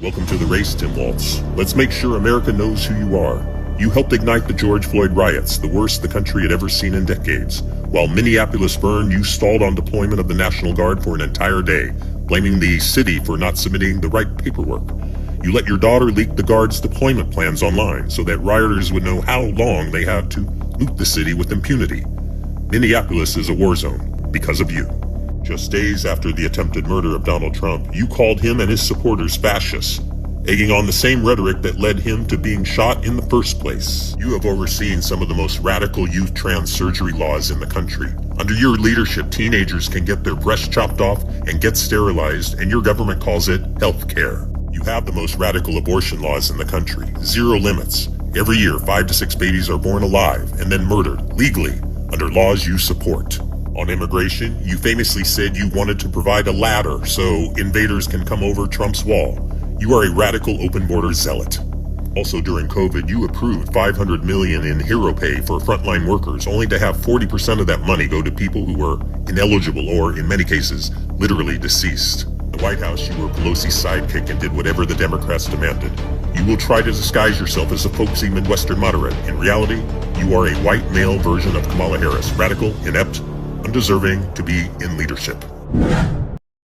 Welcome to the race, Tim Walz. Let's make sure America knows who you are. You helped ignite the George Floyd riots, the worst the country had ever seen in decades. While Minneapolis burned, you stalled on deployment of the National Guard for an entire day, blaming the city for not submitting the right paperwork. You let your daughter leak the Guard's deployment plans online so that rioters would know how long they have to loot the city with impunity. Minneapolis is a war zone because of you. Just days after the attempted murder of Donald Trump, you called him and his supporters fascists, egging on the same rhetoric that led him to being shot in the first place. You have overseen some of the most radical youth trans surgery laws in the country. Under your leadership, teenagers can get their breasts chopped off and get sterilized, and your government calls it health care. You have the most radical abortion laws in the country, zero limits. Every year, 5 to 6 babies are born alive and then murdered, legally, under laws you support. On immigration, you famously said you wanted to provide a ladder so invaders can come over Trump's wall. You are a radical open border zealot. Also during COVID, you approved $500 million in hero pay for frontline workers, only to have 40% of that money go to people who were ineligible or, in many cases, literally deceased. In the White House, you were Pelosi's sidekick and did whatever the Democrats demanded. You will try to disguise yourself as a folksy Midwestern moderate. In reality, you are a white male version of Kamala Harris, radical, inept, undeserving to be in leadership.